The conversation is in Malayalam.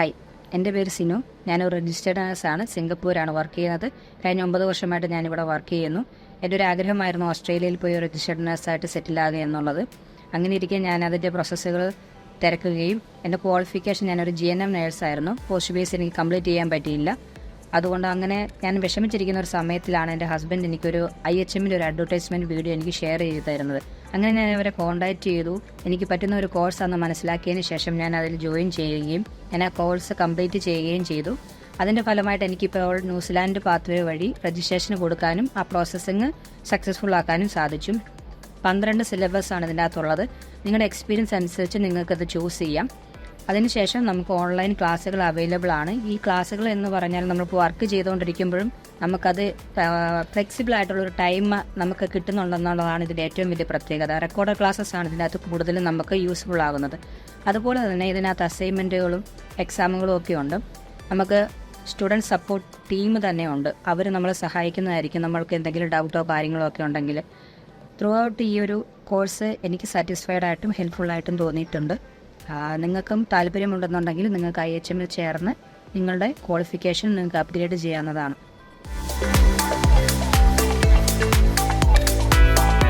ഹായ്, എൻ്റെ പേര് സിനു. ഞാനൊരു രജിസ്റ്റേർഡ് നഴ്സാണ്. സിംഗപ്പൂരാണ് വർക്ക് ചെയ്യുന്നത്. കഴിഞ്ഞ 9 വർഷമായിട്ട് ഞാനിവിടെ വർക്ക് ചെയ്യുന്നു. എൻ്റെ ഒരു ആഗ്രഹമായിരുന്നു ഓസ്ട്രേലിയയിൽ പോയി ഒരു രജിസ്റ്റേർഡ് നഴ്സായിട്ട് സെറ്റിലാകുക എന്നുള്ളത്. അങ്ങനെ ഇരിക്കെ ഞാൻ അതിൻ്റെ പ്രോസസ്സുകൾ തിരക്കുകയും എൻ്റെ ക്വാളിഫിക്കേഷൻ ഞാനൊരു GNM നേഴ്സായിരുന്നു. പോസ്റ്റ് ബേസ് എനിക്ക് കംപ്ലീറ്റ് ചെയ്യാൻ പറ്റിയില്ല. അതുകൊണ്ട് അങ്ങനെ ഞാൻ വിഷമിച്ചിരിക്കുന്ന ഒരു സമയത്തിലാണ് എൻ്റെ ഹസ്ബൻഡ് എനിക്കൊരു IHMൻ്റെ ഒരു അഡ്വർടൈസ്മെൻറ്റ് വീഡിയോ എനിക്ക് ഷെയർ ചെയ്ത് തരുന്നത്. അങ്ങനെ ഞാൻ അവരെ കോൺടാക്റ്റ് ചെയ്തു. എനിക്ക് പറ്റുന്ന ഒരു കോഴ്സാണെന്ന് മനസ്സിലാക്കിയതിന് ശേഷം ഞാൻ അതിൽ ജോയിൻ ചെയ്യുകയും ഞാൻ ആ കോഴ്സ് കംപ്ലീറ്റ് ചെയ്യുകയും ചെയ്തു. അതിൻ്റെ ഫലമായിട്ട് എനിക്കിപ്പോൾ ന്യൂസിലാൻഡ് പാത്വേ വഴി രജിസ്ട്രേഷൻ കൊടുക്കാനും ആ പ്രോസസ്സിങ് സക്സസ്ഫുൾ ആക്കാനും സാധിച്ചു. 12 സിലബസാണ് ഇതിൻ്റെ അകത്തുള്ളത്. നിങ്ങളുടെ എക്സ്പീരിയൻസ് അനുസരിച്ച് നിങ്ങൾക്കത് ചൂസ് ചെയ്യാം. അതിനുശേഷം നമുക്ക് ഓൺലൈൻ ക്ലാസ്സുകൾ അവൈലബിൾ ആണ്. ഈ ക്ലാസ്സുകൾ എന്ന് പറഞ്ഞാൽ നമ്മളിപ്പോൾ വർക്ക് ചെയ്തുകൊണ്ടിരിക്കുമ്പോഴും നമുക്കത് ഫ്ലെക്സിബിൾ ആയിട്ടുള്ളൊരു ടൈം നമുക്ക് കിട്ടുന്നുണ്ടെന്നുള്ളതാണ് ഇതിൻ്റെ ഏറ്റവും വലിയ പ്രത്യേകത. റെക്കോർഡഡ് ക്ലാസ്സസ് ആണ് ഇതിനകത്ത് കൂടുതലും നമുക്ക് യൂസ്ഫുൾ ആകുന്നത്. അതുപോലെ തന്നെ ഇതിനകത്ത് അസൈൻമെൻറ്റുകളും എക്സാമുകളും ഒക്കെ ഉണ്ട്. നമുക്ക് സ്റ്റുഡൻറ്റ് സപ്പോർട്ട് ടീം തന്നെ ഉണ്ട്. അവർ നമ്മളെ സഹായിക്കുന്നതായിരിക്കും. നമ്മൾക്ക് എന്തെങ്കിലും ഡൗട്ടോ കാര്യങ്ങളോ ഒക്കെ ഉണ്ടെങ്കിൽ. ത്രൂ ഔട്ട് ഈ ഒരു കോഴ്സ് എനിക്ക് സാറ്റിസ്ഫൈഡ് ആയിട്ടും ഹെൽപ്ഫുള്ളായിട്ടും തോന്നിയിട്ടുണ്ട്. നിങ്ങൾക്കും താല്പര്യമുണ്ടെന്നുണ്ടെങ്കിൽ നിങ്ങൾക്ക് IHMൽ ചേർന്ന് നിങ്ങളുടെ ക്വാളിഫിക്കേഷൻ നിങ്ങൾക്ക് അപ്ഗ്രേഡ് ചെയ്യാവുന്നതാണ്.